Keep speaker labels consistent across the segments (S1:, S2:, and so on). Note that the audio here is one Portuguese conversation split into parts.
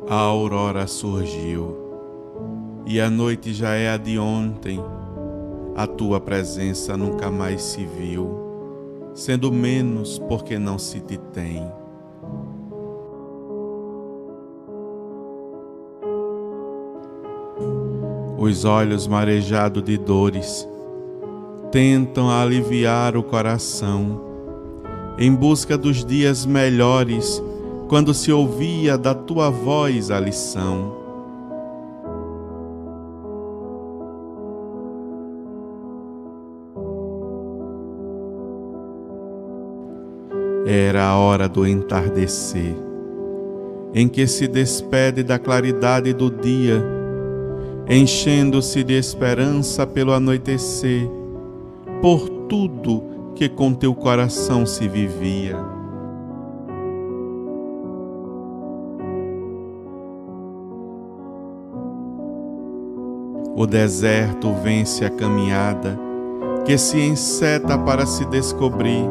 S1: A aurora surgiu, e a noite já é a de ontem. A tua presença nunca mais se viu, sendo menos porque não se te tem. Os olhos marejados de dores tentam aliviar o coração, em busca dos dias melhores, quando se ouvia da tua voz a lição. Era a hora do entardecer, em que se despede da claridade do dia, enchendo-se de esperança pelo anoitecer, por tudo que com teu coração se vivia. O deserto vence a caminhada, que se enceta para se descobrir,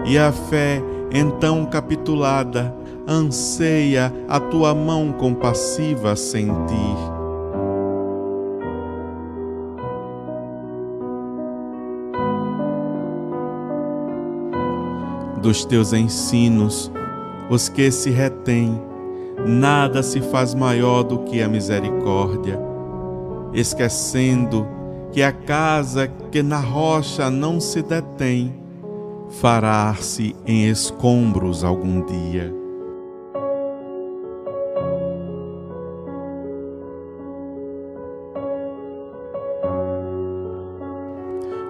S1: e a fé, então capitulada, anseia a tua mão compassiva sentir. Dos teus ensinos, os que se retêm, nada se faz maior do que a misericórdia, esquecendo que a casa que na rocha não se detém, fará-se em escombros algum dia.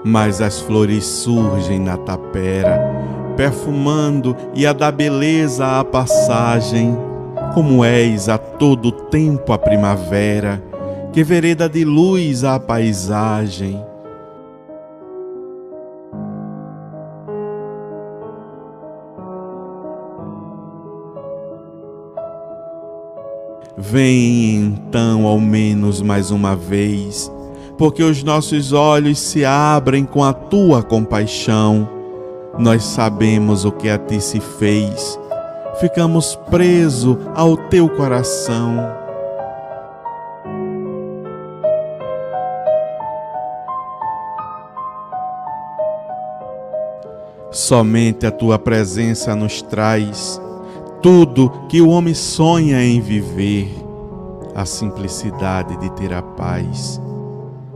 S1: Mas as flores surgem na tapera, perfumando e a dar beleza à passagem, como és a todo tempo a primavera, que vereda de luz à paisagem. Vem então ao menos mais uma vez, porque os nossos olhos se abrem com a tua compaixão. Nós sabemos o que a ti se fez, ficamos presos ao teu coração. Somente a tua presença nos traz tudo que o homem sonha em viver, a simplicidade de ter a paz,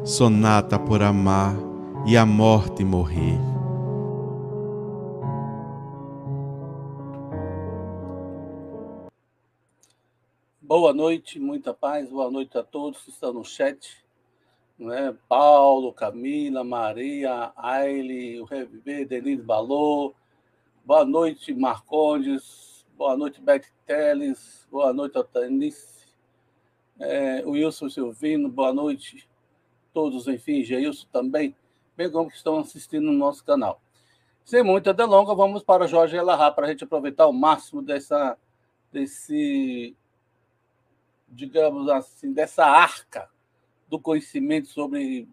S1: sonata por amar e a morte morrer.
S2: Boa noite, muita paz, boa noite a todos que estão no chat, né? Paulo, Camila, Maria, Aile, o Reviver, Denise Balô, boa noite, Marcondes, boa noite, Beth Teles, boa noite, Otanice, Wilson Silvino, boa noite a todos, enfim, Geilson também, bem como que estão assistindo no nosso canal. Sem muita delonga, vamos para Jorge Elahá, para a gente aproveitar o máximo digamos assim, dessa arca do conhecimento sobre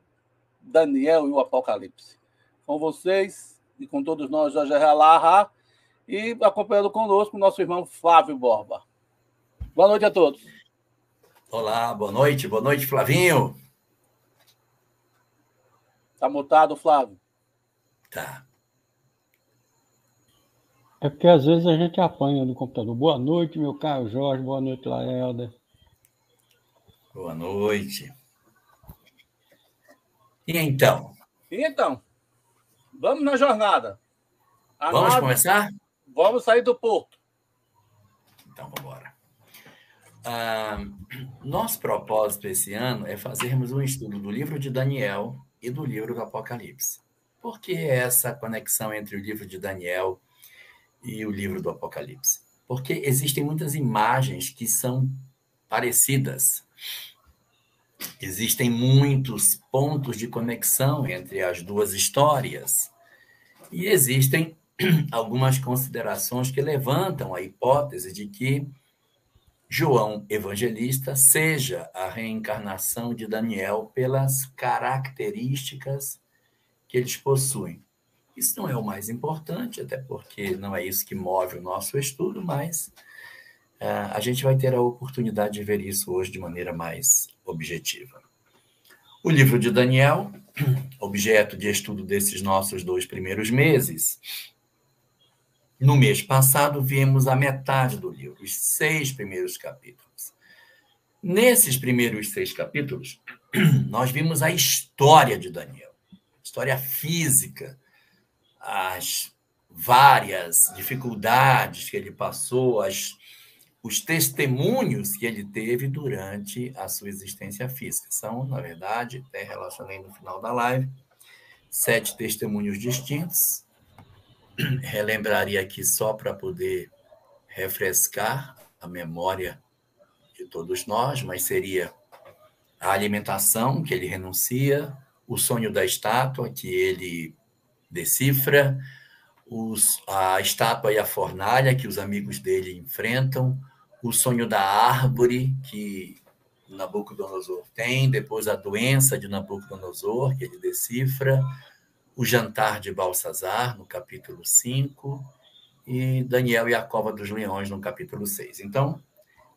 S2: Daniel e o Apocalipse. Com vocês e com todos nós, Jorge Elahá, e acompanhando conosco o nosso irmão Flávio Borba. Boa noite a todos.
S3: Olá, boa noite, Flavinho.
S2: Está mutado, Flávio?
S3: Tá.
S4: É porque às vezes a gente apanha no computador. Boa noite, meu caro Jorge. Boa noite, Laelda.
S3: Boa noite. E então?
S2: Vamos na jornada.
S3: Vamos começar?
S2: Vamos sair do porto.
S3: Então, vamos embora. Nosso propósito esse ano é fazermos um estudo do livro de Daniel e do livro do Apocalipse. Por que essa conexão entre o livro de Daniel e o livro do Apocalipse? Porque existem muitas imagens que são parecidas. Existem muitos pontos de conexão entre as duas histórias. E existem algumas considerações que levantam a hipótese de que João Evangelista seja a reencarnação de Daniel pelas características que eles possuem. Isso não é o mais importante, até porque não é isso que move o nosso estudo, mas A gente vai ter a oportunidade de ver isso hoje de maneira mais objetiva. O livro de Daniel, objeto de estudo desses nossos 2 primeiros meses. No mês passado, vimos a metade do livro, os 6 primeiros capítulos. Nesses primeiros 6 capítulos, nós vimos a história de Daniel, história física, as várias dificuldades que ele passou, os testemunhos que ele teve durante a sua existência física. São, na verdade, até relacionei no final da live, 7 testemunhos distintos. Relembraria aqui só para poder refrescar a memória de todos nós, mas seria a alimentação, que ele renuncia, o sonho da estátua, que ele decifra, a estátua e a fornalha, que os amigos dele enfrentam, o sonho da árvore, que Nabucodonosor tem, depois a doença de Nabucodonosor, que ele decifra, o jantar de Balsazar, no capítulo 5, e Daniel e a cova dos leões, no capítulo 6. Então,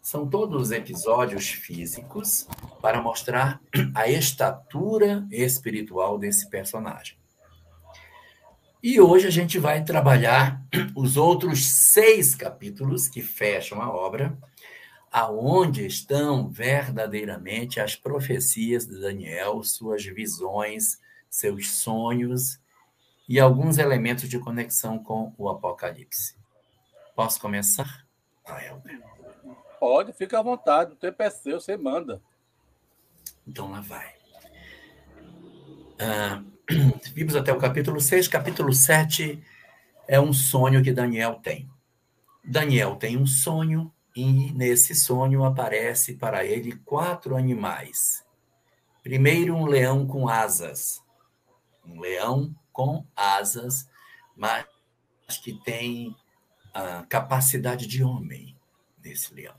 S3: são todos episódios físicos para mostrar a estatura espiritual desse personagem. E hoje a gente vai trabalhar os outros 6 capítulos que fecham a obra, aonde estão verdadeiramente as profecias de Daniel, suas visões, seus sonhos e alguns elementos de conexão com o Apocalipse. Posso começar? Helder?
S2: Pode, fica à vontade, o tempo é seu, você manda.
S3: Então lá vai. Vimos até o capítulo 6, capítulo 7 é um sonho que Daniel tem. Daniel tem um sonho e nesse sonho aparece para ele 4 animais. Primeiro, um leão com asas. Um leão com asas, mas que tem a capacidade de homem nesse leão.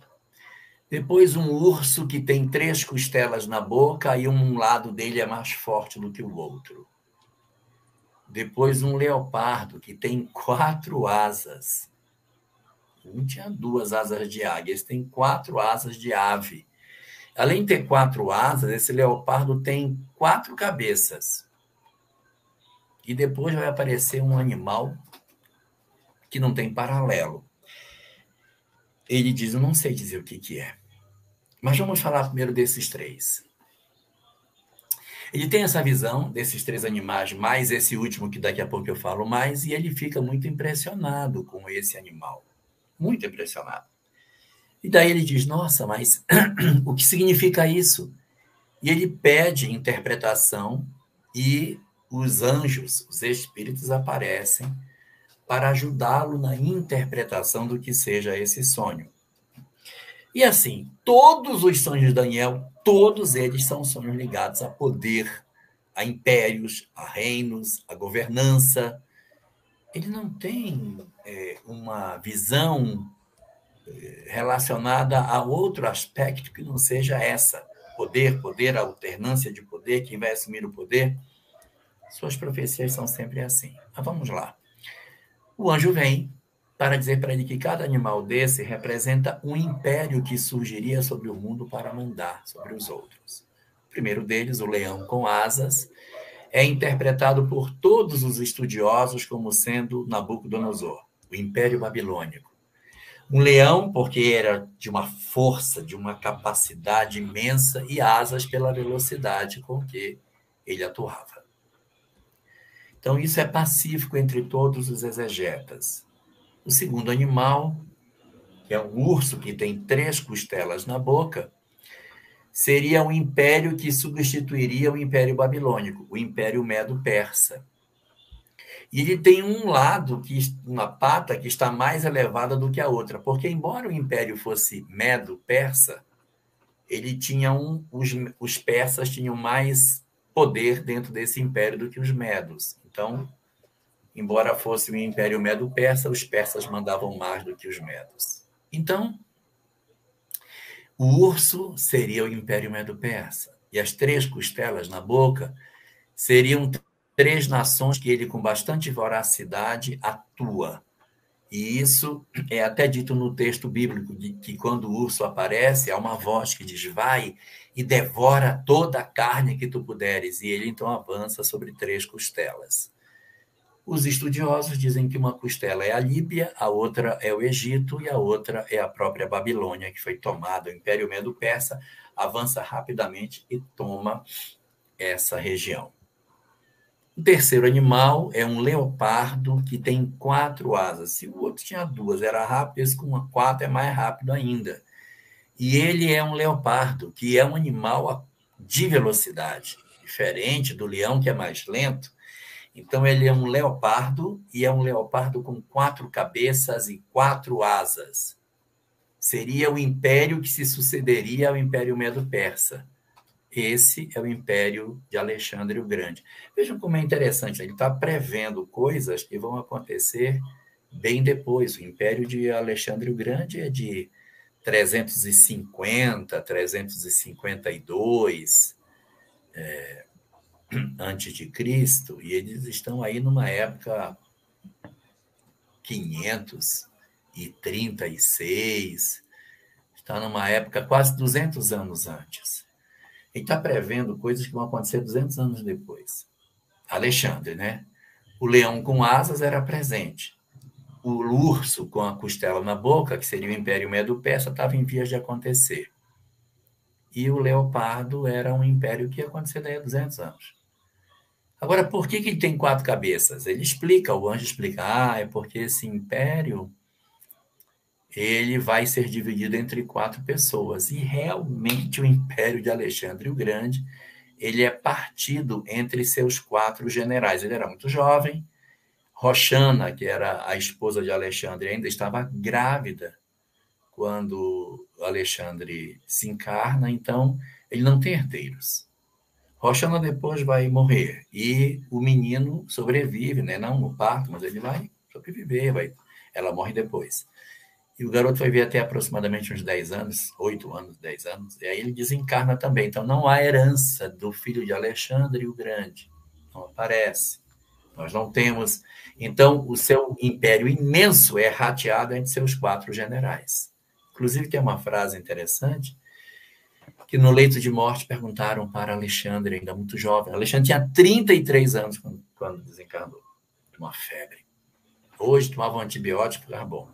S3: Depois, um urso que tem 3 costelas na boca e um lado dele é mais forte do que o outro. Depois, um leopardo que tem 4 asas. Um tinha 2 asas de águia, esse tem 4 asas de ave. Além de ter 4 asas, esse leopardo tem 4 cabeças. E depois vai aparecer um animal que não tem paralelo. Ele diz, eu não sei dizer o que é. Mas vamos falar primeiro desses 3. Ele tem essa visão desses 3 animais, mais esse último que daqui a pouco eu falo mais, e ele fica muito impressionado com esse animal. Muito impressionado. E daí ele diz, nossa, mas o que significa isso? E ele pede interpretação e os anjos, os espíritos aparecem para ajudá-lo na interpretação do que seja esse sonho. E assim, todos os sonhos de Daniel, todos eles são sonhos ligados a poder, a impérios, a reinos, a governança. Ele não tem uma visão relacionada a outro aspecto que não seja essa. Poder, a alternância de poder, quem vai assumir o poder. Suas profecias são sempre assim. Mas vamos lá. O anjo vem para dizer para ele que cada animal desse representa um império que surgiria sobre o mundo para mandar sobre os outros. O primeiro deles, o leão com asas, é interpretado por todos os estudiosos como sendo Nabucodonosor, o Império Babilônico. Um leão, porque era de uma força, de uma capacidade imensa, e asas pela velocidade com que ele atuava. Então, isso é pacífico entre todos os exegetas. O segundo animal, que é um urso que tem 3 costelas na boca, seria um império que substituiria o Império Babilônico, o Império Medo-Persa. E ele tem um lado, uma pata que está mais elevada do que a outra, porque embora o império fosse Medo-Persa, ele tinha os persas tinham mais poder dentro desse império do que os medos. Então, embora fosse o Império Medo-Persa, os persas mandavam mais do que os medos. Então, o urso seria o Império Medo-Persa. E as 3 costelas na boca seriam 3 nações que ele, com bastante voracidade, atua. E isso é até dito no texto bíblico, de que quando o urso aparece, há uma voz que diz, vai e devora toda a carne que tu puderes. E ele então avança sobre 3 costelas. Os estudiosos dizem que uma costela é a Líbia, a outra é o Egito e a outra é a própria Babilônia, que foi tomada. O Império Medo-Persa avança rapidamente e toma essa região. O terceiro animal é um leopardo que tem 4 asas. Se o outro tinha 2, era rápido, esse com 4 é mais rápido ainda. E ele é um leopardo, que é um animal de velocidade, diferente do leão, que é mais lento. Então, ele é um leopardo, e é um leopardo com 4 cabeças e 4 asas. Seria o império que se sucederia ao Império Medo-Persa. Esse é o império de Alexandre o Grande. Vejam como é interessante, ele está prevendo coisas que vão acontecer bem depois. O império de Alexandre o Grande é de 350, 352 antes de Cristo, e eles estão aí numa época 536, está numa época quase 200 anos antes. Ele está prevendo coisas que vão acontecer 200 anos depois. Alexandre, né? O leão com asas era presente. O urso com a costela na boca, que seria o Império Medo-Persa, estava em vias de acontecer. E o leopardo era um império que ia acontecer daí a 200 anos. Agora, por que ele tem 4 cabeças? Ele explica, o anjo explica, é porque esse império ele vai ser dividido entre 4 pessoas. E realmente o império de Alexandre o Grande, ele é partido entre seus 4 generais. Ele era muito jovem. Roxana, que era a esposa de Alexandre, ainda estava grávida quando Alexandre se encarna, então ele não tem herdeiros. Roxana depois vai morrer e o menino sobrevive, né? Não no parto, mas ele vai sobreviver, ela morre depois. E o garoto vai viver até aproximadamente uns 10 anos, 8 anos, 10 anos, e aí ele desencarna também. Então não há herança do filho de Alexandre o Grande, não aparece. Nós não temos. Então, o seu império imenso é rateado entre seus 4 generais. Inclusive, tem uma frase interessante, que no leito de morte perguntaram para Alexandre, ainda muito jovem. Alexandre tinha 33 anos quando desencarnou, de uma febre. Hoje, tomava um antibiótico, ficava bom.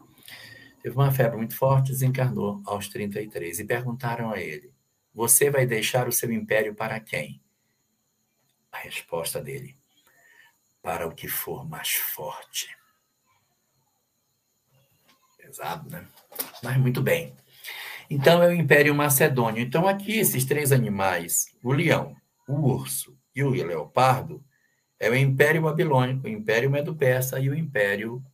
S3: Teve uma febre muito forte, desencarnou aos 33. E perguntaram a ele, você vai deixar o seu império para quem? A resposta dele, para o que for mais forte. Pesado, né? Mas muito bem. Então, é o Império Macedônio. Então, aqui, esses 3 animais, o leão, o urso e o leopardo, é o Império Babilônico, o Império Medo-Persa e o Império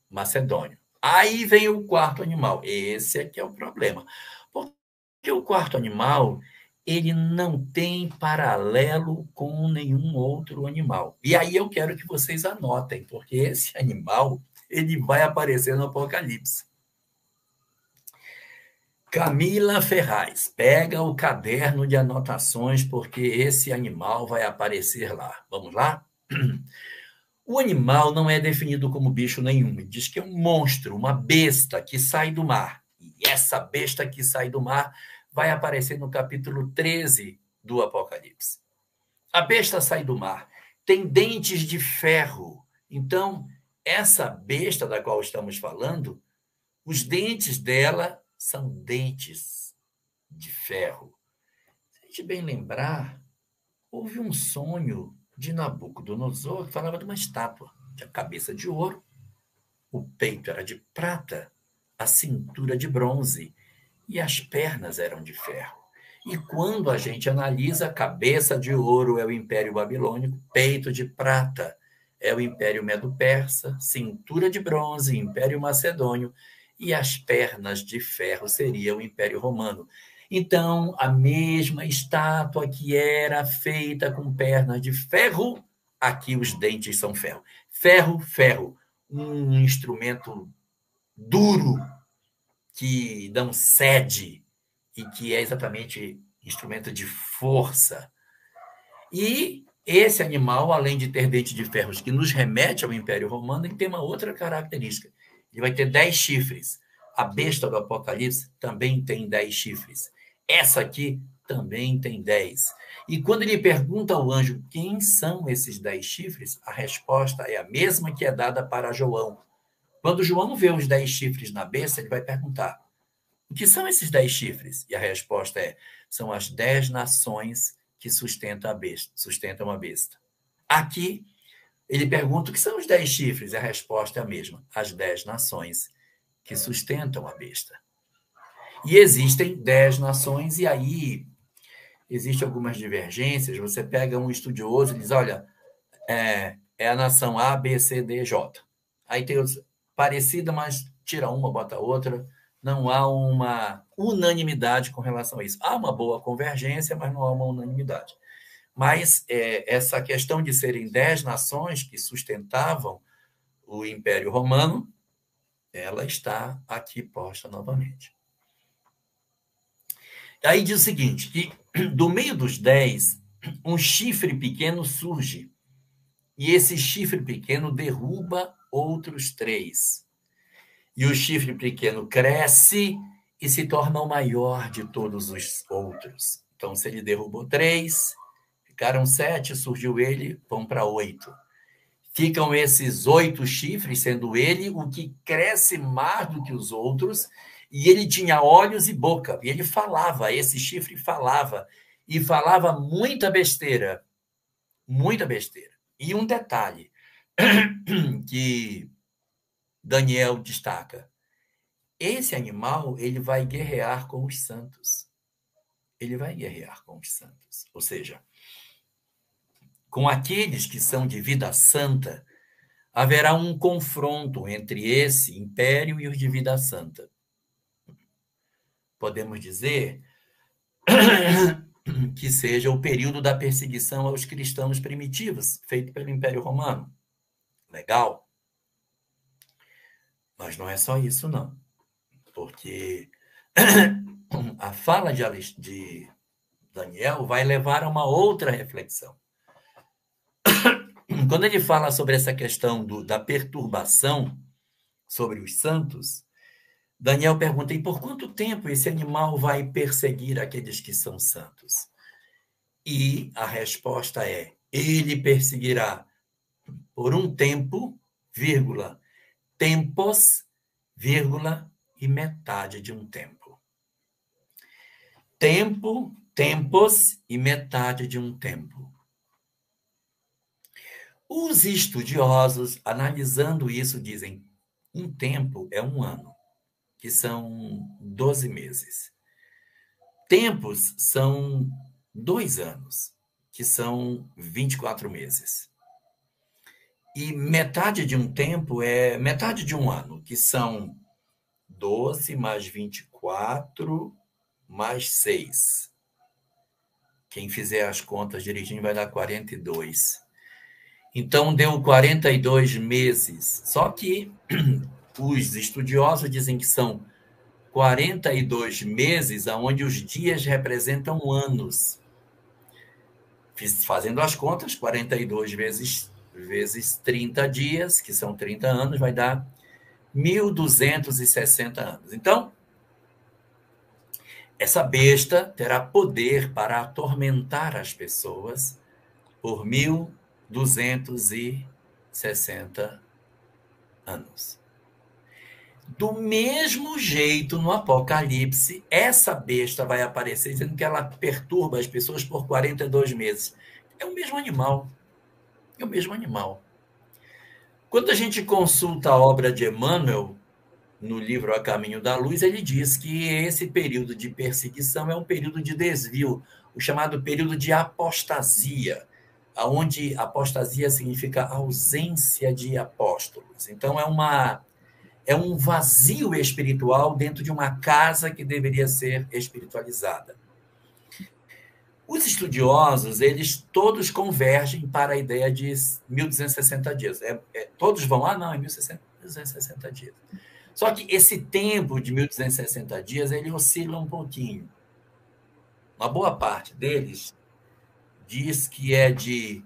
S3: Macedônio. Aí vem o 4º animal. Esse aqui é o problema. Porque o 4º animal, ele não tem paralelo com nenhum outro animal. E aí eu quero que vocês anotem, porque esse animal, ele vai aparecer no Apocalipse. Camila Ferraz, pega o caderno de anotações, porque esse animal vai aparecer lá. Vamos lá? O animal não é definido como bicho nenhum. Ele diz que é um monstro, uma besta que sai do mar. E essa besta que sai do mar vai aparecer no capítulo 13 do Apocalipse. A besta sai do mar, tem dentes de ferro. Então, essa besta da qual estamos falando, os dentes dela são dentes de ferro. Se a gente bem lembrar, houve um sonho de Nabucodonosor que falava de uma estátua. Tinha cabeça de ouro, o peito era de prata, a cintura de bronze e as pernas eram de ferro. E quando a gente analisa, a cabeça de ouro é o Império Babilônico, peito de prata é o Império Medo-Persa, cintura de bronze, Império Macedônio, e as pernas de ferro seria o Império Romano. Então, a mesma estátua que era feita com pernas de ferro, aqui os dentes são ferro. Ferro, ferro, um instrumento duro que não cede e que é exatamente instrumento de força. E esse animal, além de ter dentes de ferro que nos remete ao Império Romano, ele tem uma outra característica. Ele vai ter 10 chifres. A besta do Apocalipse também tem 10 chifres. Essa aqui também tem 10. E quando ele pergunta ao anjo quem são esses 10 chifres, a resposta é a mesma que é dada para João. Quando João vê os 10 chifres na besta, ele vai perguntar: o que são esses 10 chifres? E a resposta é: são as 10 nações que sustentam a besta. Aqui, ele pergunta o que são os 10 chifres, e a resposta é a mesma: as 10 nações que sustentam a besta. E existem 10 nações, e aí existem algumas divergências. Você pega um estudioso e diz: olha, é a nação A, B, C, D, J. Aí tem outros, parecida, mas tira uma, bota outra. Não há uma unanimidade com relação a isso. Há uma boa convergência, mas não há uma unanimidade. Mas essa questão de serem 10 nações que sustentavam o Império Romano, ela está aqui posta novamente. Aí diz o seguinte, que do meio dos 10, um chifre pequeno surge, e esse chifre pequeno derruba outros 3. E o chifre pequeno cresce e se torna o maior de todos os outros. Então, se ele derrubou 3, ficaram 7, surgiu ele, vão para 8. Ficam esses 8 chifres, sendo ele o que cresce mais do que os outros, e ele tinha olhos e boca, e ele falava, esse chifre falava, e falava muita besteira. E um detalhe que Daniel destaca: esse animal, ele vai guerrear com os santos. Ele vai guerrear com os santos. Ou seja, com aqueles que são de vida santa, haverá um confronto entre esse império e os de vida santa. Podemos dizer que seja o período da perseguição aos cristãos primitivos, feito pelo Império Romano. Legal? Mas não é só isso, não. Porque a fala de Daniel vai levar a uma outra reflexão. Quando ele fala sobre essa questão da perturbação sobre os santos, Daniel pergunta: e por quanto tempo esse animal vai perseguir aqueles que são santos? E a resposta é: ele perseguirá por um tempo, vírgula, tempos, vírgula, e metade de um tempo. Tempo, tempos e metade de um tempo. Os estudiosos, analisando isso, dizem: um tempo é um ano, que são 12 meses. Tempos são 2 anos, que são 24 meses. E metade de um tempo é metade de um ano, que são 12 mais 24 mais 6. Quem fizer as contas direitinho vai dar 42. Então, deu 42 meses. Só que os estudiosos dizem que são 42 meses onde os dias representam anos. Fazendo as contas, 42 vezes 30 dias, que são 30 anos, vai dar 1.260 anos. Então, essa besta terá poder para atormentar as pessoas por 1.260 anos. Do mesmo jeito, no Apocalipse, essa besta vai aparecer dizendo que ela perturba as pessoas por 42 meses. É o mesmo animal. É o mesmo animal. Quando a gente consulta a obra de Emmanuel, no livro A Caminho da Luz, ele diz que esse período de perseguição é um período de desvio, o chamado período de apostasia, onde apostasia significa ausência de apóstolos. Então, é um vazio espiritual dentro de uma casa que deveria ser espiritualizada. Os estudiosos, eles todos convergem para a ideia de 1.260 dias. Todos vão, não, é 1.260 dias. Só que esse tempo de 1.260 dias, ele oscila um pouquinho. Uma boa parte deles diz que é de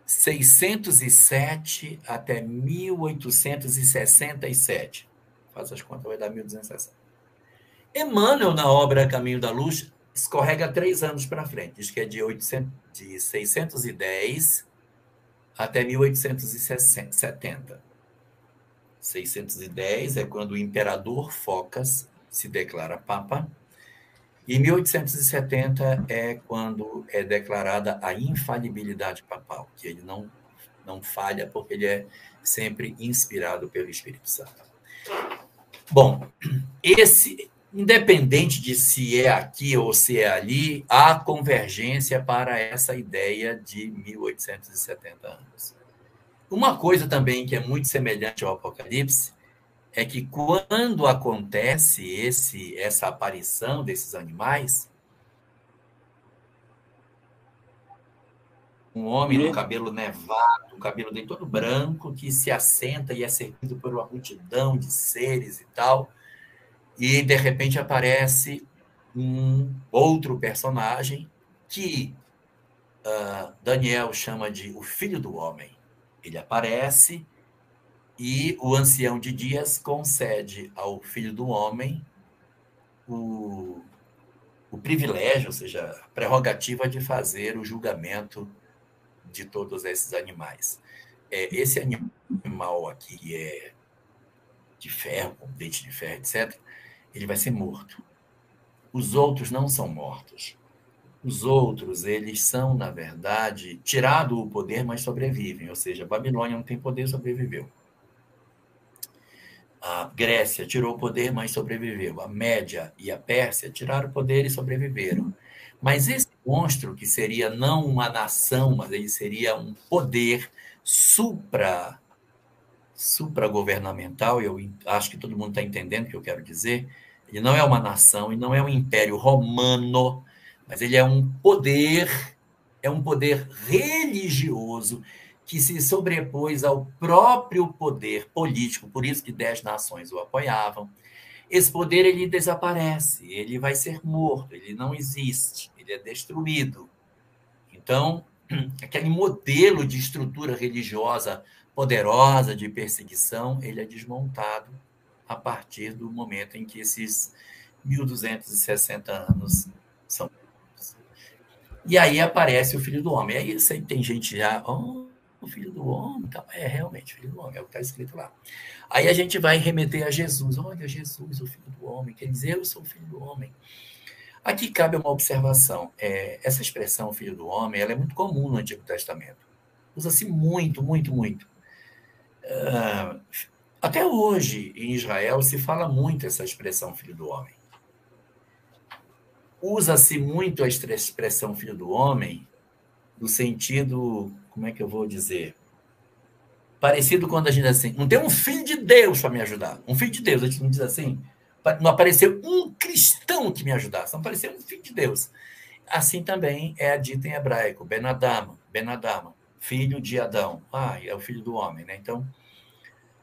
S3: 607 até 1867. Faz as contas, vai dar 1260. Emmanuel, na obra Caminho da Luz, escorrega 3 anos para frente. Diz que é de 610 até 1870. 610 é quando o imperador Focas se declara papa, e 1870 é quando é declarada a infalibilidade papal, que ele não falha, porque ele é sempre inspirado pelo Espírito Santo. Bom, independente de se é aqui ou se é ali, há convergência para essa ideia de 1870 anos. Uma coisa também que é muito semelhante ao Apocalipse é que quando acontece essa aparição desses animais, um homem com cabelo nevado, o cabelo dele todo branco, que se assenta e é servido por uma multidão de seres e tal, e de repente aparece um outro personagem que Daniel chama de o Filho do Homem. Ele aparece e o ancião de dias concede ao Filho do Homem o privilégio, ou seja, a prerrogativa de fazer o julgamento de todos esses animais. Esse animal aqui é de ferro, com dente de ferro, etc., ele vai ser morto. Os outros não são mortos. Os outros, eles são, na verdade, tirado o poder, mas sobrevivem. Ou seja, a Babilônia não tem poder, sobreviveu. A Grécia tirou o poder, mas sobreviveu. A Média e a Pérsia tiraram o poder e sobreviveram. Mas esse monstro, que seria não uma nação, mas ele seria um poder supragovernamental, eu acho que todo mundo está entendendo o que eu quero dizer. Ele não é uma nação e não é um império romano, mas ele é um poder religioso que se sobrepôs ao próprio poder político, por isso que 10 nações o apoiavam. Esse poder, ele desaparece, ele vai ser morto, ele não existe, ele é destruído. Então, aquele modelo de estrutura religiosa poderosa de perseguição, ele é desmontado a partir do momento em que esses 1260 anos são. E aí aparece o Filho do Homem. Aí tem gente já, o Filho do Homem, tá? Realmente, Filho do Homem, é o que está escrito lá. Aí a gente vai remeter a Jesus. Olha, Jesus, o Filho do Homem, quer dizer, eu sou o Filho do Homem. Aqui cabe uma observação. Essa expressão Filho do Homem, ela é muito comum no Antigo Testamento. Usa-se muito, muito, muito. Até hoje, em Israel, se fala muito essa expressão Filho do Homem. Usa-se muito a expressão Filho do Homem no sentido, como é que eu vou dizer? Parecido quando a gente diz assim, não tem um filho de Deus para me ajudar. Um filho de Deus, a gente não diz assim. Não apareceu um cristão que me ajudasse, não apareceu um filho de Deus. Assim também é dito em hebraico, Ben-Adam, filho de Adão. É o filho do homem, né? Então,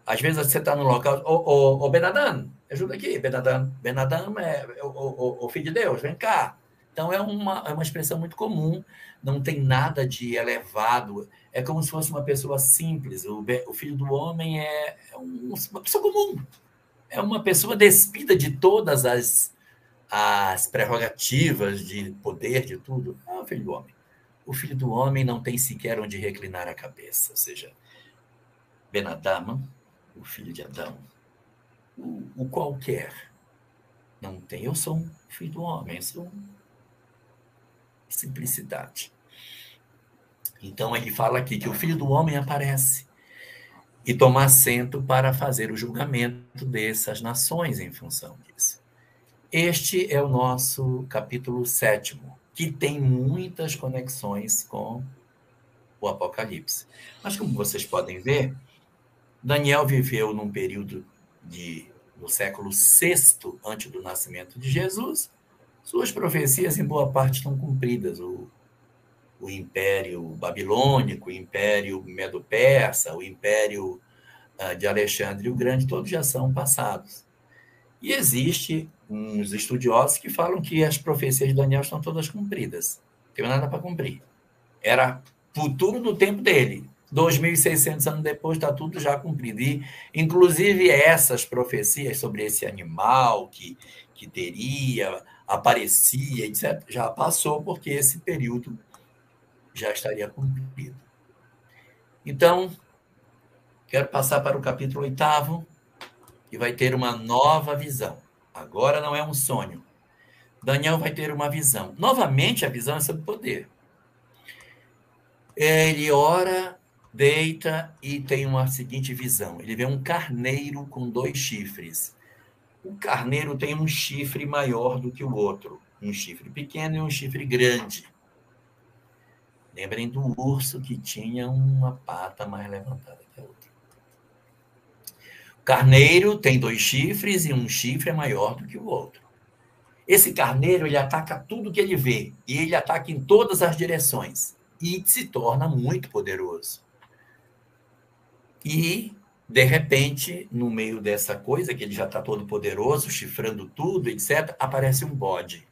S3: às vezes você está no local, ô Ben-Adam, ajuda aqui, Ben-Adam é o filho de Deus, vem cá. Então, é uma expressão muito comum, não tem nada de elevado, é como se fosse uma pessoa simples. O filho do homem é uma pessoa comum, é uma pessoa despida de todas as prerrogativas de poder, de tudo. É o filho do homem. O filho do homem não tem sequer onde reclinar a cabeça, ou seja, Ben-Adam, o filho de Adão, o qualquer, não tem. Eu sou um filho do homem, eu sou simplicidade. Então, ele fala aqui que o Filho do Homem aparece e toma assento para fazer o julgamento dessas nações em função disso. Este é o nosso capítulo 7º, que tem muitas conexões com o Apocalipse. Mas, como vocês podem ver, Daniel viveu num período no século VI, antes do nascimento de Jesus. Suas profecias, em boa parte, estão cumpridas. O Império Babilônico, o Império Medo-Persa, o Império de Alexandre o Grande, todos já são passados. E existe uns estudiosos que falam que as profecias de Daniel estão todas cumpridas. Não tem nada para cumprir. Era futuro do tempo dele. 2.600 anos depois está tudo já cumprido. E, inclusive, essas profecias sobre esse animal que teria, aparecia, etc., já passou, porque esse período já estaria cumprido. Então, quero passar para o capítulo 8, que vai ter uma nova visão. Agora não é um sonho. Daniel vai ter uma visão. Novamente, a visão é sobre poder. Ele ora, deita e tem uma seguinte visão. Ele vê um carneiro com 2 chifres. O carneiro tem um chifre maior do que o outro. Um chifre pequeno e um chifre grande. Lembrem do urso que tinha uma pata mais levantada que a outra. O carneiro tem 2 chifres e um chifre é maior do que o outro. Esse carneiro, ele ataca tudo que ele vê. E ele ataca em todas as direções. E se torna muito poderoso. E, de repente, no meio dessa coisa, que ele já está todo poderoso, chifrando tudo, etc., aparece um bode.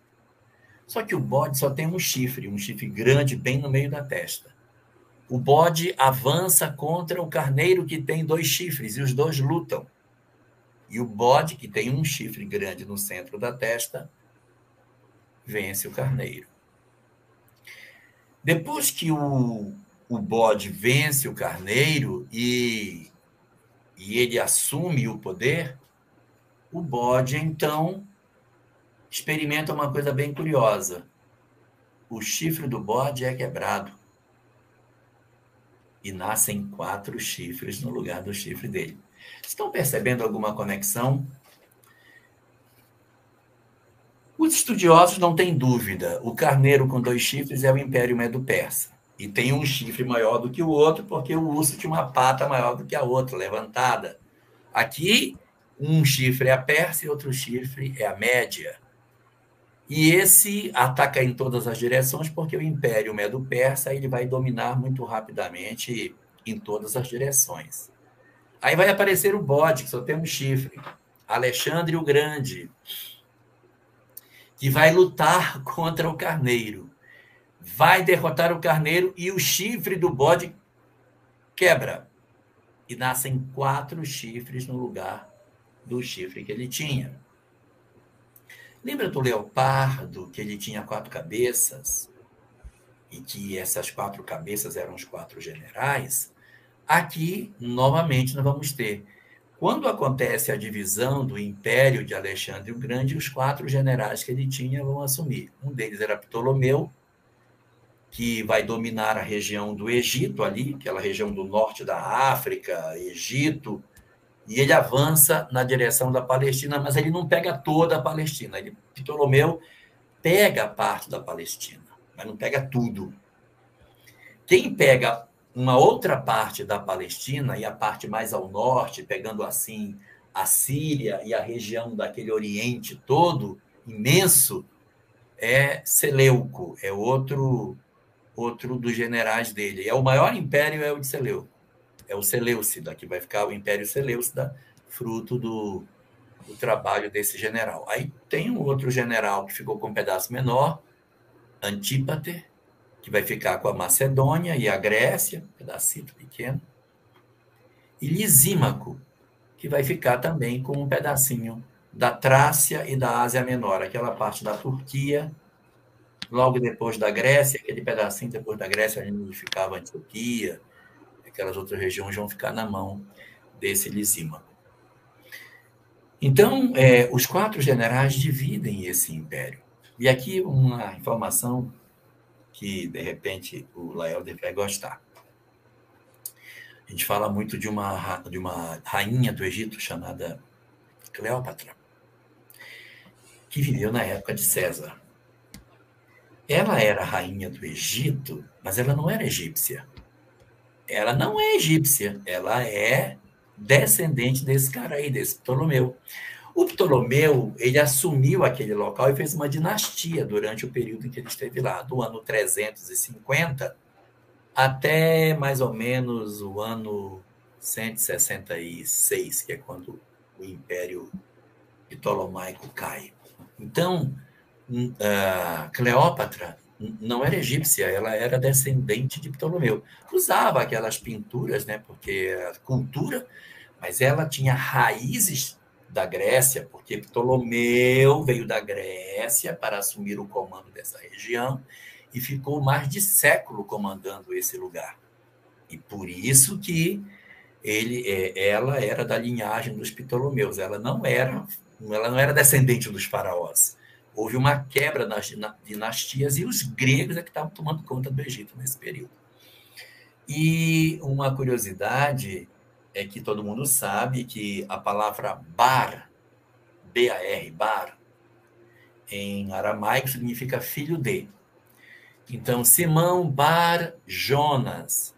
S3: Só que o bode só tem um chifre grande bem no meio da testa. O bode avança contra o carneiro que tem 2 chifres, e os dois lutam. E o bode, que tem um chifre grande no centro da testa, vence o carneiro. Depois que o bode vence o carneiro e ele assume o poder, o bode, então, experimenta uma coisa bem curiosa. O chifre do bode é quebrado. E nascem 4 chifres no lugar do chifre dele. Estão percebendo alguma conexão? Os estudiosos não têm dúvida. O carneiro com 2 chifres é o Império Medo-Persa. E tem um chifre maior do que o outro, porque o urso tinha uma pata maior do que a outra, levantada. Aqui, um chifre é a Pérsia e outro chifre é a Média. E esse ataca em todas as direções, porque o Império Medo-Persa ele vai dominar muito rapidamente em todas as direções. Aí vai aparecer o bode, que só tem um chifre. Alexandre o Grande, que vai lutar contra o carneiro. Vai derrotar o carneiro e o chifre do bode quebra. E nascem 4 chifres no lugar do chifre que ele tinha. Lembra do leopardo, que ele tinha 4 cabeças? E que essas 4 cabeças eram os 4 generais? Aqui, novamente, nós vamos ter. Quando acontece a divisão do Império de Alexandre o Grande, os 4 generais que ele tinha vão assumir. Um deles era Ptolomeu, que vai dominar a região do Egito ali, aquela região do norte da África, Egito, e ele avança na direção da Palestina, mas ele não pega toda a Palestina. Ptolomeu pega parte da Palestina, mas não pega tudo. Quem pega uma outra parte da Palestina, e a parte mais ao norte, pegando assim a Síria e a região daquele Oriente todo, imenso, é Seleuco, é outro dos generais dele. É o maior império, é o de Seleuco. É o Seleucida, que vai ficar o Império Seleucida, fruto do trabalho desse general. Aí tem um outro general que ficou com um pedaço menor, Antípater, que vai ficar com a Macedônia e a Grécia, um pedacito pequeno, e Lisímaco, que vai ficar também com um pedacinho da Trácia e da Ásia Menor, aquela parte da Turquia, logo depois da Grécia, aquele pedacinho depois da Grécia, onde ficava a Antioquia, aquelas outras regiões vão ficar na mão desse Lisímaco. Então, os 4 generais dividem esse império. E aqui uma informação que, de repente, o Laelder vai gostar. A gente fala muito de uma rainha do Egito chamada Cleópatra, que viveu na época de César. Ela era rainha do Egito, mas ela não era egípcia. Ela não é egípcia, ela é descendente desse cara aí, desse Ptolomeu. O Ptolomeu, ele assumiu aquele local e fez uma dinastia durante o período em que ele esteve lá, do ano 350 até mais ou menos o ano 166, que é quando o Império Ptolomaico cai. Então, Cleópatra não era egípcia, ela era descendente de Ptolomeu. Usava aquelas pinturas, né, porque era cultura, mas ela tinha raízes da Grécia, porque Ptolomeu veio da Grécia para assumir o comando dessa região e ficou mais de século comandando esse lugar. E por isso que ela era da linhagem dos Ptolomeus, ela não era descendente dos faraós. Houve uma quebra nas dinastias e os gregos é que estavam tomando conta do Egito nesse período. E uma curiosidade é que todo mundo sabe que a palavra bar, B-A-R, bar, em aramaico significa filho de. Então, Simão Bar Jonas.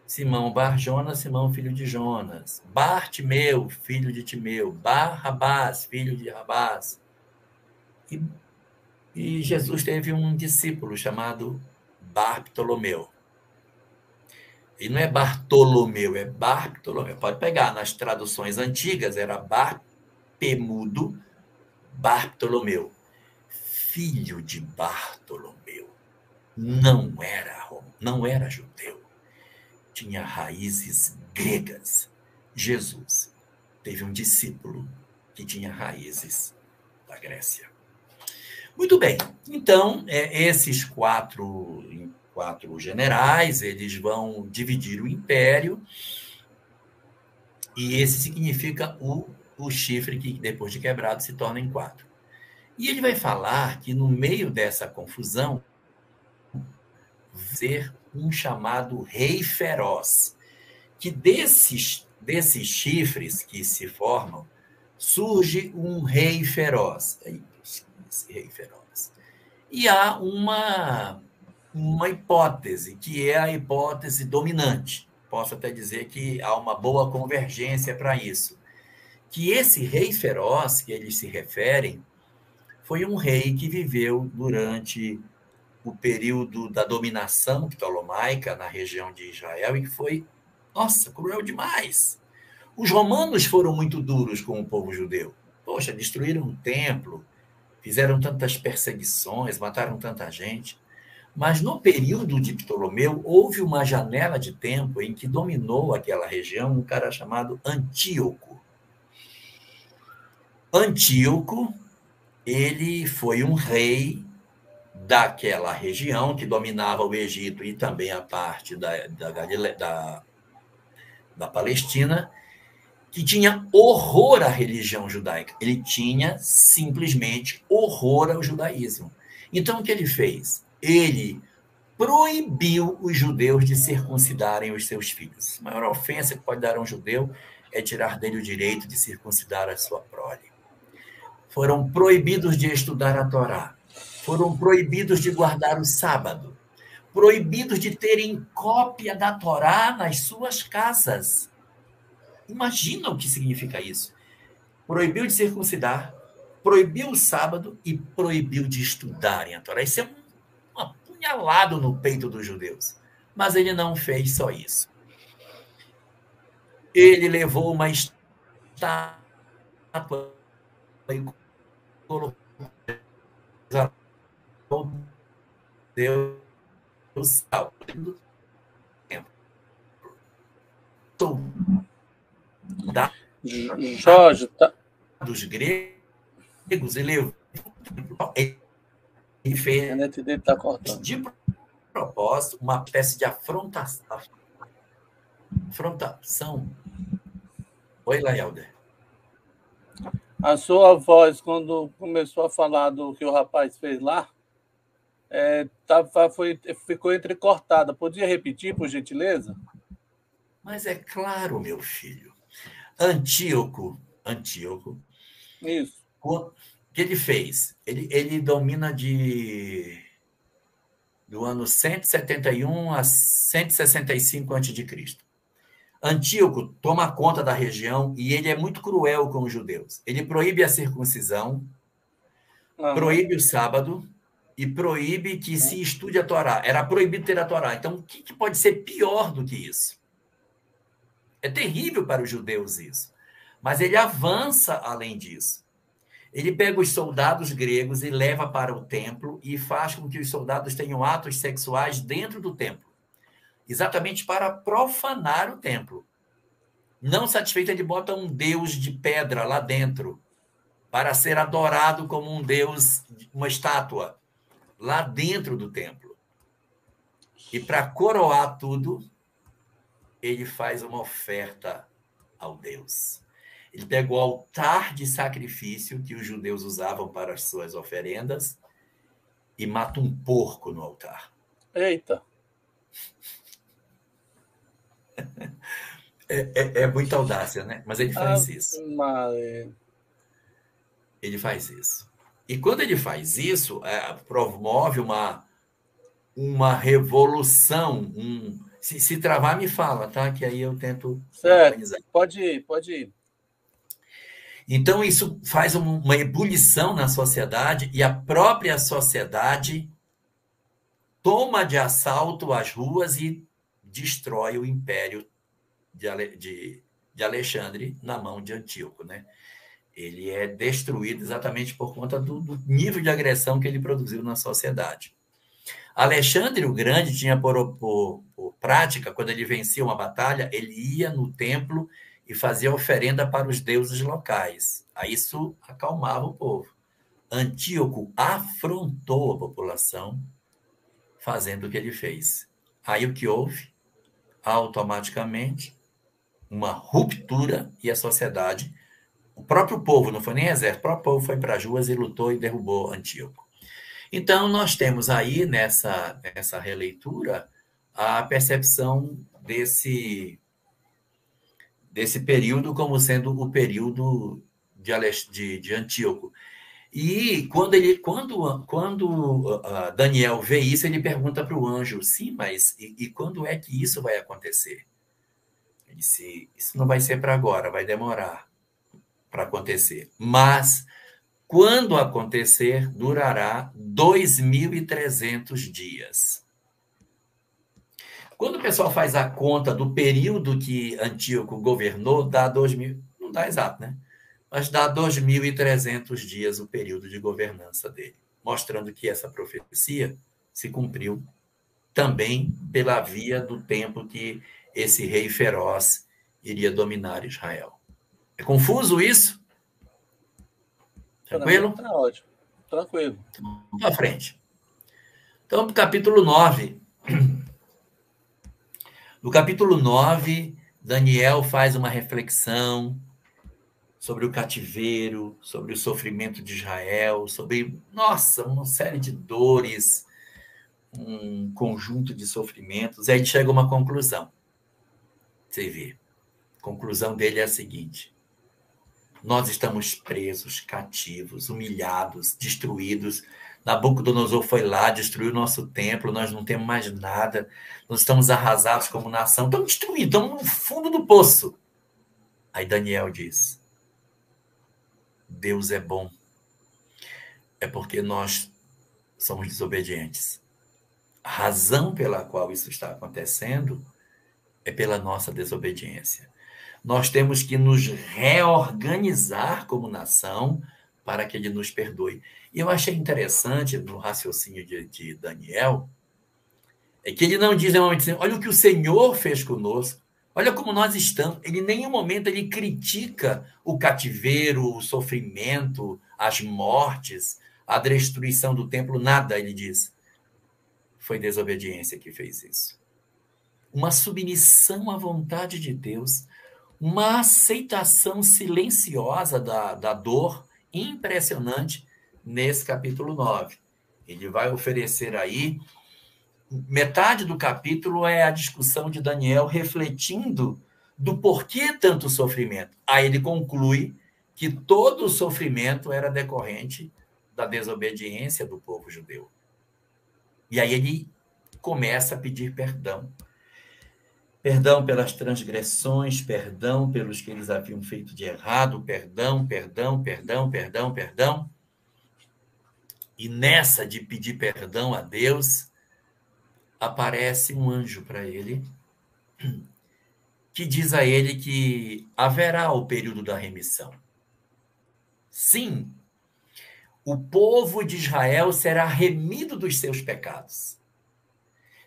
S3: Simão Bar Jonas, Simão filho de Jonas. Bartimeu, filho de Timeu. Barrabás, filho de Rabás. E Jesus teve um discípulo chamado Bartolomeu. E não é Bartolomeu, é Bartolomeu. Pode pegar, nas traduções antigas era Barpemudo, Bartolomeu. Filho de Bartolomeu. Não era judeu. Tinha raízes gregas. Jesus teve um discípulo que tinha raízes da Grécia. Muito bem, então, esses quatro generais, eles vão dividir o império, e esse significa o chifre que, depois de quebrado, se torna em 4. E ele vai falar que, no meio dessa confusão, vai ser um chamado rei feroz, que desses chifres que se formam, surge um rei feroz. Esse rei feroz. E há uma hipótese, que é a hipótese dominante. Posso até dizer que há uma boa convergência para isso. Que esse rei feroz, que eles se referem, foi um rei que viveu durante o período da dominação ptolomaica na região de Israel e que foi, cruel demais. Os romanos foram muito duros com o povo judeu. Poxa, destruíram o templo, fizeram tantas perseguições, mataram tanta gente. Mas no período de Ptolomeu, houve uma janela de tempo em que dominou aquela região um cara chamado Antíoco. Antíoco, ele foi um rei daquela região que dominava o Egito e também a parte da Palestina, que tinha horror à religião judaica. Ele tinha simplesmente horror ao judaísmo. Então, o que ele fez? Ele proibiu os judeus de circuncidarem os seus filhos. A maior ofensa que pode dar a um judeu é tirar dele o direito de circuncidar a sua prole. Foram proibidos de estudar a Torá. Foram proibidos de guardar o sábado. Proibidos de terem cópia da Torá nas suas casas. Imagina o que significa isso. Proibiu de circuncidar, proibiu o sábado e proibiu de estudarem a Torá. Isso é um apunhalado no peito dos judeus. Mas ele não fez só isso. Ele levou uma estátua e colocou Deus ao tempo.
S2: Jorge, tá...
S3: dos gregos, ele fez de propósito uma espécie de afrontação. Oi, Laelder.
S2: A sua voz, quando começou a falar do que o rapaz fez lá, ficou entrecortada. Podia repetir, por gentileza?
S3: Mas é claro, meu filho. Antíoco.
S2: Isso.
S3: O que ele fez? Ele domina do ano 171 a 165 a.C. Antíoco toma conta da região e ele é muito cruel com os judeus. Ele proíbe a circuncisão, proíbe o sábado e proíbe que se estude a Torá. Era proibido ter a Torá. Então, o que pode ser pior do que isso? É terrível para os judeus isso. Mas ele avança além disso. Ele pega os soldados gregos e leva para o templo e faz com que os soldados tenham atos sexuais dentro do templo, exatamente para profanar o templo. Não satisfeito, ele bota um deus de pedra lá dentro, para ser adorado como um deus, uma estátua, lá dentro do templo. E para coroar tudo, ele faz uma oferta ao Deus. Ele pega o altar de sacrifício que os judeus usavam para as suas oferendas e mata um porco no altar.
S2: Eita!
S3: É muita audácia, né? Mas ele faz isso.
S2: Mas...
S3: Ele faz isso. E quando ele faz isso, promove uma revolução. Se travar, me fala, tá? Que aí eu tento
S2: organizar. Pode ir.
S3: Então, isso faz uma ebulição na sociedade e a própria sociedade toma de assalto as ruas e destrói o império de Alexandre na mão de Antíoco, né? Ele é destruído exatamente por conta do nível de agressão que ele produziu na sociedade. Alexandre o Grande tinha por prática, quando ele vencia uma batalha, ele ia no templo e fazia oferenda para os deuses locais. Aí isso acalmava o povo. Antíoco afrontou a população fazendo o que ele fez. Aí o que houve? Automaticamente, uma ruptura e a sociedade, o próprio povo, não foi nem exército, o próprio povo foi para as ruas e lutou e derrubou Antíoco. Então, nós temos aí, nessa releitura, a percepção desse período como sendo o período de Antíoco. E quando Daniel vê isso, ele pergunta para o anjo, sim, mas e quando é que isso vai acontecer? Ele disse, isso não vai ser para agora, vai demorar para acontecer. Mas, quando acontecer, durará 2.300 dias. Quando o pessoal faz a conta do período que Antíoco governou, dá 2.000, não dá exato, né? Mas dá 2.300 dias o período de governança dele, mostrando que essa profecia se cumpriu também pela via do tempo que esse rei feroz iria dominar Israel. É confuso isso? Tranquilo?
S2: Tá ótimo. Tranquilo.
S3: Vamos para frente. Então, para o capítulo 9. No capítulo 9, Daniel faz uma reflexão sobre o cativeiro, sobre o sofrimento de Israel, sobre, uma série de dores, um conjunto de sofrimentos. Aí ele chega a uma conclusão. Você vê. A conclusão dele é a seguinte: nós estamos presos, cativos, humilhados, destruídos. Nabucodonosor foi lá, destruiu o nosso templo, nós não temos mais nada, nós estamos arrasados como nação, estamos destruídos, estamos no fundo do poço. Aí Daniel diz, Deus é bom, é porque nós somos desobedientes. A razão pela qual isso está acontecendo é pela nossa desobediência. Nós temos que nos reorganizar como nação para que ele nos perdoe. E eu achei interessante no raciocínio de Daniel, é que ele não diz normalmente assim, olha o que o Senhor fez conosco, olha como nós estamos. Ele, em nenhum momento, ele critica o cativeiro, o sofrimento, as mortes, a destruição do templo, nada, ele diz. Foi desobediência que fez isso. Uma submissão à vontade de Deus, uma aceitação silenciosa da dor impressionante nesse capítulo 9. Ele vai oferecer aí, metade do capítulo é a discussão de Daniel refletindo do porquê tanto sofrimento. Aí ele conclui que todo o sofrimento era decorrente da desobediência do povo judeu. E aí ele começa a pedir perdão. Perdão pelas transgressões, perdão pelos que eles haviam feito de errado, perdão. E nessa de pedir perdão a Deus, aparece um anjo para ele, que diz a ele que haverá o período da remissão. Sim, o povo de Israel será remido dos seus pecados.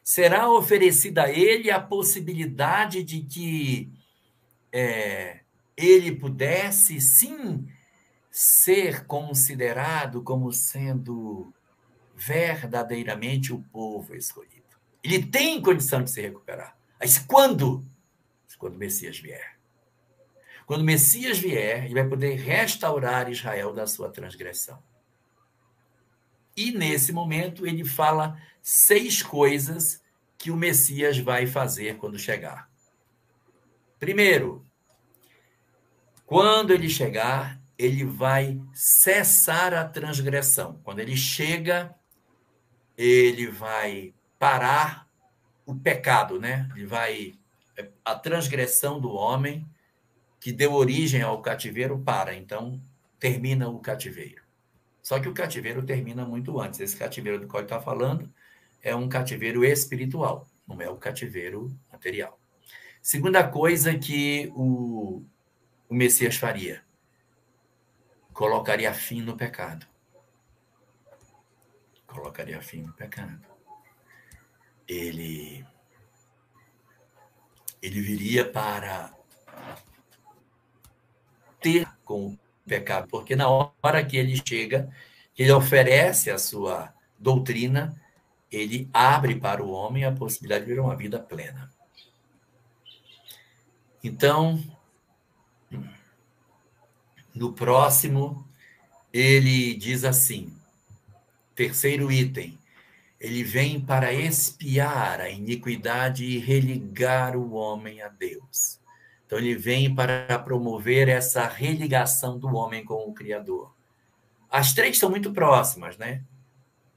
S3: Será oferecida a ele a possibilidade de que ele pudesse, sim, ser considerado como sendo verdadeiramente o povo escolhido. Ele tem condição de se recuperar. Mas quando? Quando o Messias vier. Quando o Messias vier, ele vai poder restaurar Israel da sua transgressão. E, nesse momento, ele fala 6 coisas que o Messias vai fazer quando chegar. Primeiro, quando ele chegar, ele vai cessar a transgressão. Quando ele chega, ele vai parar o pecado, né? A transgressão do homem que deu origem ao cativeiro para. Então, termina o cativeiro. Só que o cativeiro termina muito antes. Esse cativeiro do qual ele está falando é um cativeiro espiritual, não é o cativeiro material. Segunda coisa que o Messias faria: colocaria fim no pecado. Colocaria fim no pecado. Ele viria para ter com o pecado, porque na hora que ele chega, ele oferece a sua doutrina, ele abre para o homem a possibilidade de viver uma vida plena. Então, no próximo, ele diz assim, terceiro item, ele vem para expiar a iniquidade e religar o homem a Deus. Então, ele vem para promover essa religação do homem com o Criador. As 3 são muito próximas, né?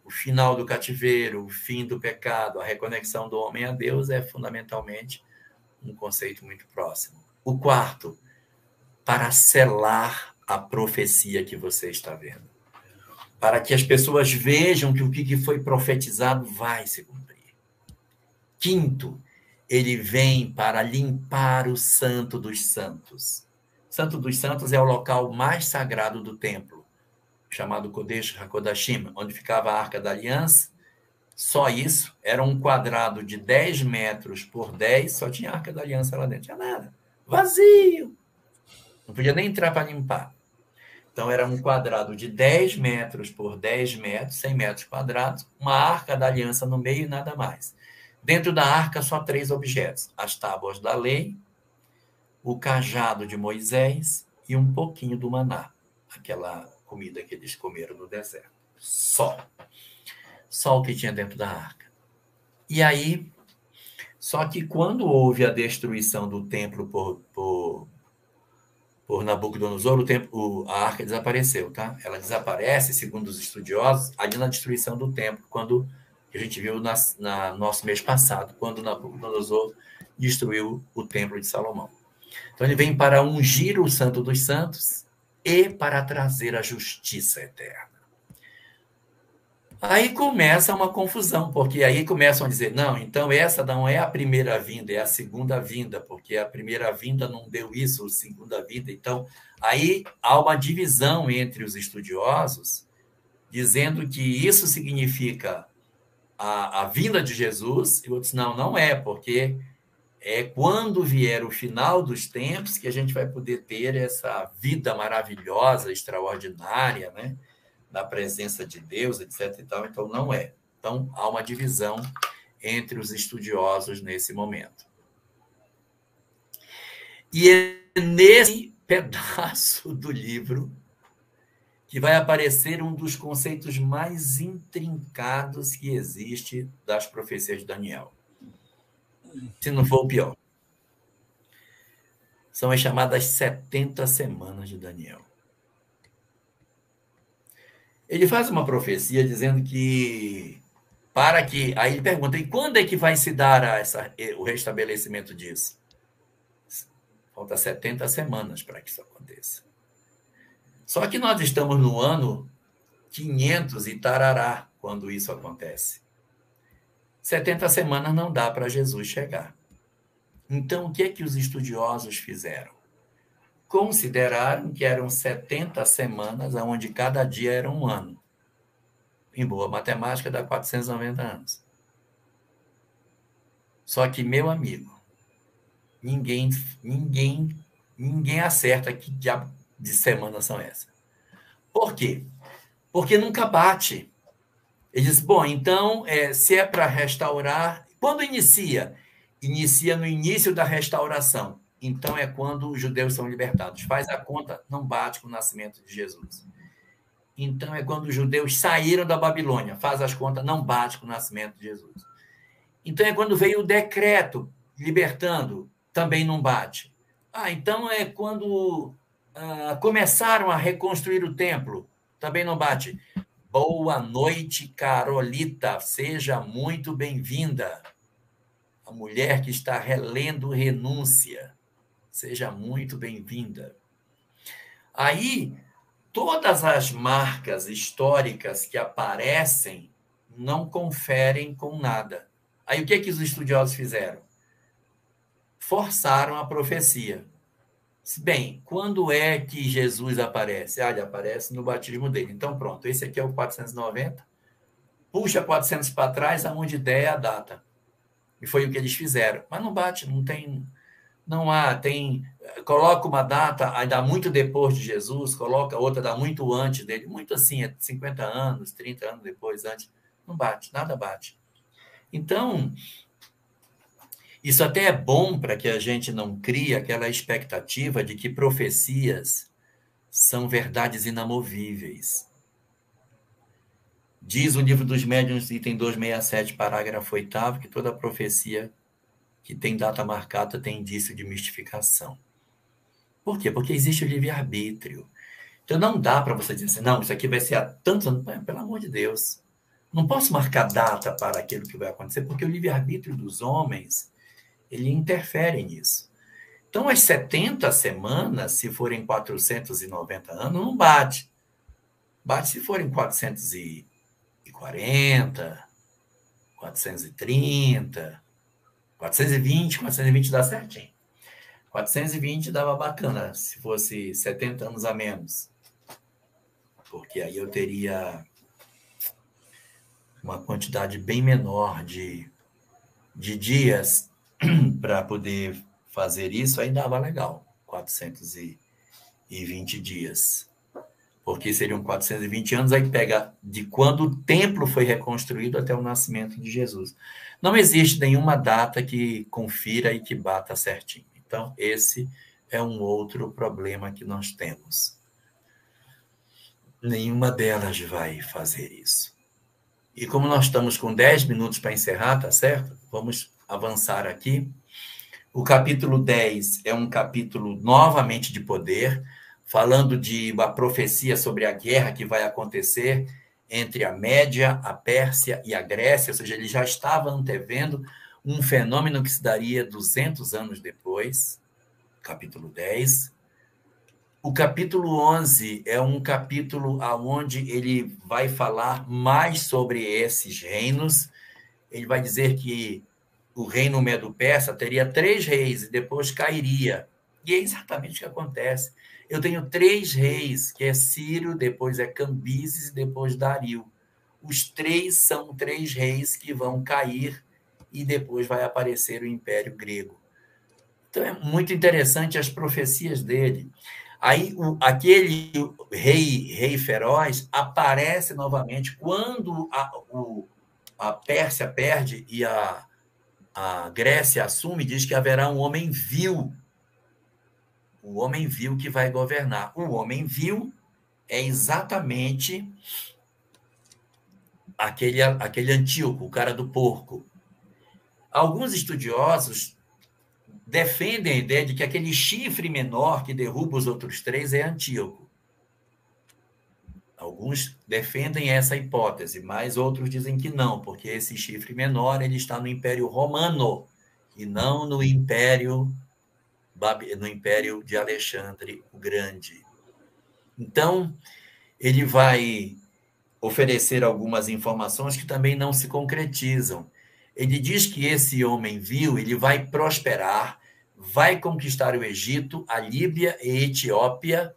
S3: O final do cativeiro, o fim do pecado, a reconexão do homem a Deus é fundamentalmente um conceito muito próximo. O quarto, para selar a profecia que você está vendo. Para que as pessoas vejam que o que foi profetizado vai se cumprir. Quinto, ele vem para limpar o Santo dos Santos. O Santo dos Santos é o local mais sagrado do templo, chamado Kodesh HaKodashim, onde ficava a Arca da Aliança. Só isso, era um quadrado de 10 metros por 10, só tinha a Arca da Aliança lá dentro, não tinha nada, vazio. Não podia nem entrar para limpar. Então, era um quadrado de 10 metros por 10 metros, 100 metros quadrados, uma Arca da Aliança no meio e nada mais. Dentro da arca, só 3 objetos. As tábuas da lei, o cajado de Moisés e um pouquinho do maná. Aquela comida que eles comeram no deserto. Só o que tinha dentro da arca. E aí, só que quando houve a destruição do templo por Nabucodonosor, a arca desapareceu, tá? Ela desaparece, segundo os estudiosos, ali na destruição do templo, quando a gente viu no nosso mês passado, quando Nabucodonosor destruiu o templo de Salomão. Então, ele vem para ungir o Santo dos Santos e para trazer a justiça eterna. Aí começa uma confusão, porque aí começam a dizer, não, então essa não é a primeira vinda, é a segunda vinda, porque a primeira vinda não deu isso, a segunda vinda. Então, aí há uma divisão entre os estudiosos, dizendo que isso significa a vinda de Jesus, e outros, não é, porque é quando vier o final dos tempos que a gente vai poder ter essa vida maravilhosa, extraordinária, né? Da presença de Deus, etc. e tal. Então, não é. Então, há uma divisão entre os estudiosos nesse momento. E é nesse pedaço do livro que vai aparecer um dos conceitos mais intrincados que existe das profecias de Daniel. Se não for o pior. São as chamadas 70 semanas de Daniel. Ele faz uma profecia dizendo que, aí ele pergunta, e quando é que vai se dar o restabelecimento disso? Falta 70 semanas para que isso aconteça. Só que nós estamos no ano 500 e tarará, quando isso acontece. 70 semanas não dá para Jesus chegar. Então, o que é que os estudiosos fizeram? consideraram que eram 70 semanas, onde cada dia era um ano. Em boa matemática, dá 490 anos. Só que, meu amigo, ninguém acerta que diabo de semanas são essas. Por quê? Porque nunca bate. Ele diz, bom, então, se é para restaurar... Quando inicia? Inicia no início da restauração. Então, é quando os judeus são libertados. Faz a conta, não bate com o nascimento de Jesus. Então, é quando os judeus saíram da Babilônia. Faz as contas, não bate com o nascimento de Jesus. Então, é quando veio o decreto libertando, também não bate. Então é quando começaram a reconstruir o templo, também não bate. Boa noite, Carolita, seja muito bem-vinda. A mulher que está relendo Renúncia, seja muito bem-vinda. Aí, todas as marcas históricas que aparecem não conferem com nada. Aí o que os estudiosos fizeram? Forçaram a profecia. Bem, quando é que Jesus aparece? Ele aparece no batismo dele. Então, pronto, esse aqui é o 490. Puxa 400 para trás, aonde der é a data. E foi o que eles fizeram. Mas não bate, coloca uma data, aí dá muito depois de Jesus, coloca outra, dá muito antes dele. Muito assim, 50 anos, 30 anos depois, antes. Não bate, nada bate. Então, isso até é bom para que a gente não crie aquela expectativa de que profecias são verdades inamovíveis. Diz o Livro dos Médiuns, item 267, parágrafo 8º, que toda profecia que tem data marcada tem indício de mistificação. Por quê? Porque existe o livre-arbítrio. Então não dá para você dizer assim, não, isso aqui vai ser há tantos anos. Pelo amor de Deus. Não posso marcar data para aquilo que vai acontecer, porque o livre-arbítrio dos homens, ele interfere nisso. Então, as 70 semanas, se forem 490 anos, não bate. Bate se forem 440, 430, 420 dá certinho. 420 dava bacana, se fosse 70 anos a menos. Porque aí eu teria uma quantidade bem menor de dias para poder fazer isso, aí dava legal, 420 dias. Porque seriam 420 anos, aí pega de quando o templo foi reconstruído até o nascimento de Jesus. Não existe nenhuma data que confira e que bata certinho. Então, esse é um outro problema que nós temos. Nenhuma delas vai fazer isso. E como nós estamos com 10 minutos para encerrar, tá certo? Vamos avançar aqui. O capítulo 10 é um capítulo novamente de poder, falando de uma profecia sobre a guerra que vai acontecer entre a Média, a Pérsia e a Grécia, ou seja, ele já estava antevendo um fenômeno que se daria 200 anos depois, capítulo 10. O capítulo 11 é um capítulo onde ele vai falar mais sobre esses reinos. Ele vai dizer que o reino Medo-Persa teria 3 reis e depois cairia. E é exatamente o que acontece. Eu tenho 3 reis, que é Ciro, depois é Cambises e depois Dario. Os 3 são 3 reis que vão cair e depois vai aparecer o Império Grego. Então é muito interessante as profecias dele. Aí aquele rei feroz aparece novamente quando a Pérsia perde e a Grécia assume, diz que haverá um homem vil. O homem vil que vai governar. O homem vil é exatamente aquele Antíoco, o cara do porco. Alguns estudiosos defendem a ideia de que aquele chifre menor que derruba os outros 3 é Antíoco. Alguns defendem essa hipótese, mas outros dizem que não, porque esse chifre menor ele está no Império Romano e não no Império de Alexandre o Grande. Então, ele vai oferecer algumas informações que também não se concretizam. Ele diz que esse homem vil, ele vai prosperar, vai conquistar o Egito, a Líbia e a Etiópia,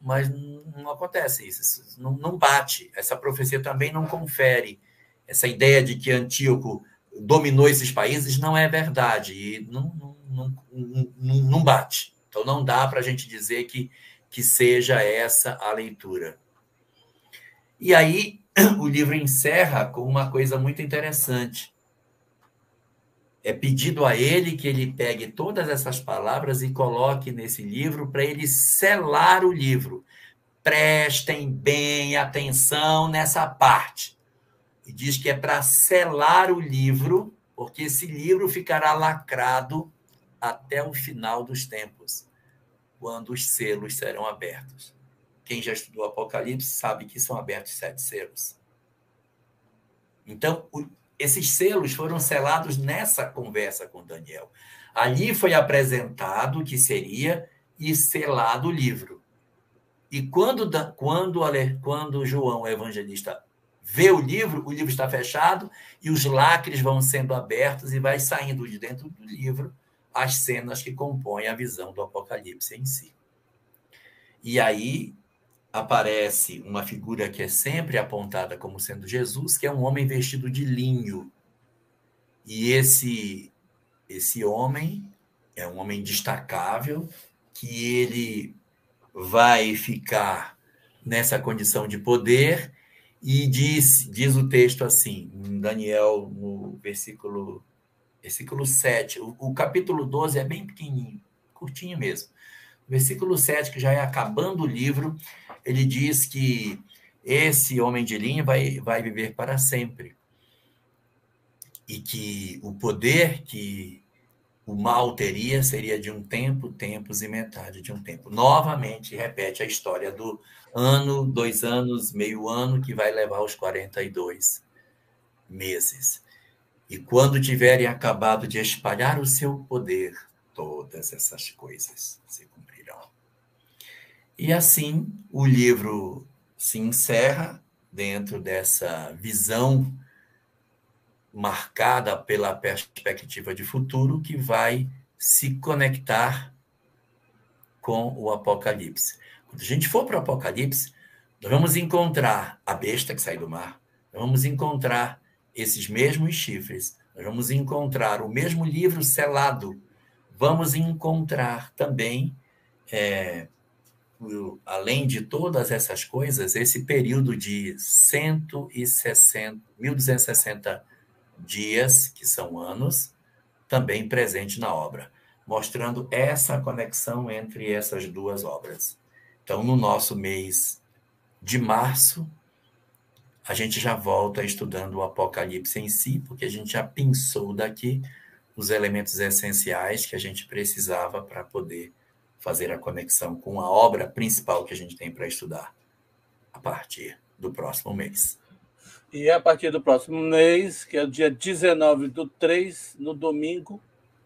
S3: mas não acontece isso, não bate. Essa profecia também não confere. Essa ideia de que Antíoco dominou esses países não é verdade, e não bate. Então, não dá para a gente dizer que seja essa a leitura. E aí, o livro encerra com uma coisa muito interessante. É pedido a ele que ele pegue todas essas palavras e coloque nesse livro para ele selar o livro. Prestem bem atenção nessa parte. E diz que é para selar o livro, porque esse livro ficará lacrado até o final dos tempos, quando os selos serão abertos. Quem já estudou Apocalipse sabe que são abertos 7 selos. Então, esses selos foram selados nessa conversa com Daniel. Ali foi apresentado o que seria e selado o livro. E quando João, o evangelista, vê o livro está fechado e os lacres vão sendo abertos e vai saindo de dentro do livro as cenas que compõem a visão do Apocalipse em si. E aí aparece uma figura que é sempre apontada como sendo Jesus, que é um homem vestido de linho. E esse homem é um homem destacável, que ele vai ficar nessa condição de poder, e diz o texto assim, em Daniel, no versículo 7, o capítulo 12 é bem pequenininho, curtinho mesmo. Versículo 7, que já é acabando o livro, ele diz que esse homem de linho vai viver para sempre. E que o poder que o mal teria seria de um tempo, tempos e metade de um tempo. Novamente, repete a história do ano, 2 anos, meio ano, que vai levar aos 42 meses. E quando tiverem acabado de espalhar o seu poder, todas essas coisas se cumprirão. E assim, o livro se encerra dentro dessa visão marcada pela perspectiva de futuro que vai se conectar com o Apocalipse. Quando a gente for para o Apocalipse, nós vamos encontrar a besta que sai do mar, nós vamos encontrar esses mesmos chifres, nós vamos encontrar o mesmo livro selado, vamos encontrar também, além de todas essas coisas, esse período de 1260 dias, que são anos, também presente na obra, mostrando essa conexão entre essas duas obras. Então, no nosso mês de março, a gente já volta estudando o Apocalipse em si, porque a gente já pensou daqui os elementos essenciais que a gente precisava para poder fazer a conexão com a obra principal que a gente tem para estudar a partir do próximo mês.
S2: E a partir do próximo mês, que é o dia 19/3, no domingo,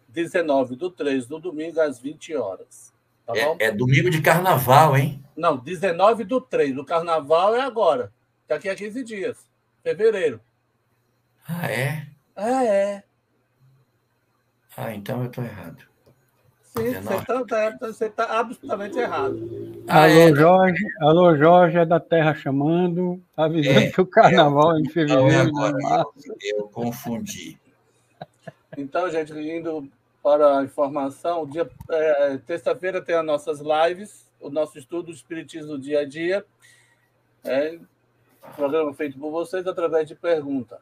S2: 19/3, no domingo, às 20 horas. Tá bom?
S3: É domingo de carnaval, hein?
S2: Não, 19/3. O carnaval é agora. Daqui a 15 dias. Fevereiro.
S3: Ah, é?
S2: É.
S3: Ah, então eu estou errado.
S2: Sim, você está absolutamente errado.
S4: Alô, Jorge, é da Terra chamando, avisando que o carnaval é em fevereiro.
S3: Eu confundi.
S2: Então, gente, indo para a informação, terça-feira tem as nossas lives, o nosso estudo do Espiritismo do Dia a Dia, programa feito por vocês através de pergunta.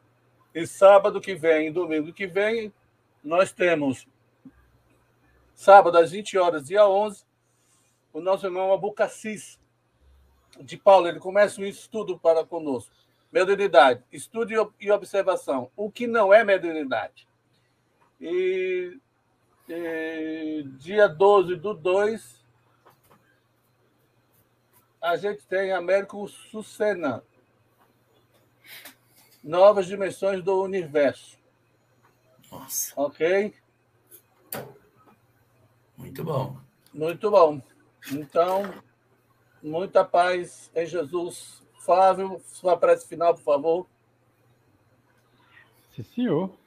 S2: E sábado que vem, domingo que vem, nós temos, sábado às 20 horas, dia 11, o nosso irmão Abucacis, de Paulo, ele começa um estudo para conosco. Mediunidade, estudo e observação. O que não é mediunidade? E dia 12/2, a gente tem Américo Sucena, Novas Dimensões do Universo.
S3: Nossa.
S2: Ok?
S3: Muito bom.
S2: Muito bom. Então, muita paz em Jesus. Flávio, sua prece final, por favor.
S4: Sim, senhor.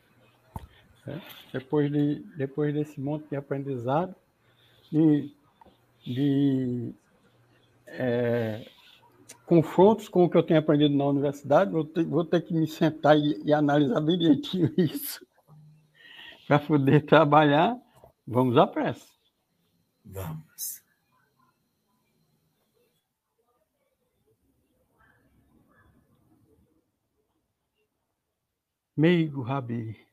S4: Depois desse monte de aprendizado, de confrontos com o que eu tenho aprendido na universidade, vou ter que me sentar e analisar bem direitinho isso para poder trabalhar. Vamos à pressa.
S3: Vamos.
S4: Meigo Rabi,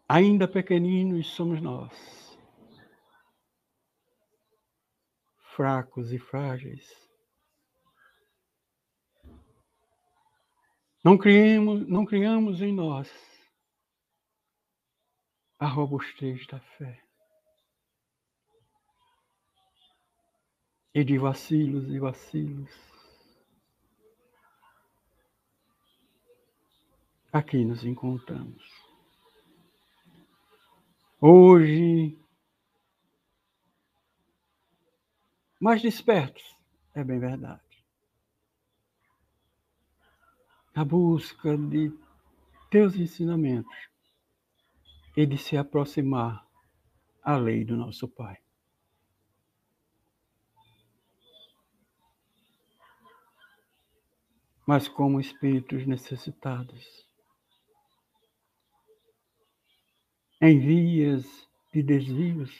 S4: ainda pequeninos somos nós, fracos e frágeis. Não criamos em nós a robustez da fé. E de vacilos e vacilos, aqui nos encontramos. Hoje, mais despertos, é bem verdade. A busca de teus ensinamentos e de se aproximar à lei do nosso Pai. Mas como espíritos necessitados, em vias de desvios,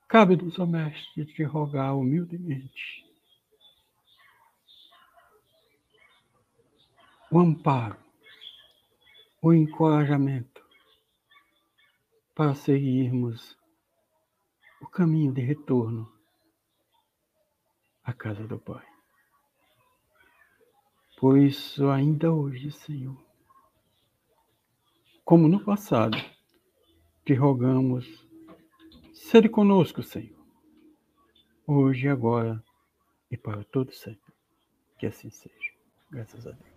S4: cabe-nos, ó Mestre, te rogar humildemente o amparo, o encorajamento para seguirmos o caminho de retorno à casa do Pai. Por isso, ainda hoje, Senhor, como no passado, te rogamos, sede conosco, Senhor, hoje, agora e para todo sempre. Que assim seja. Graças a Deus.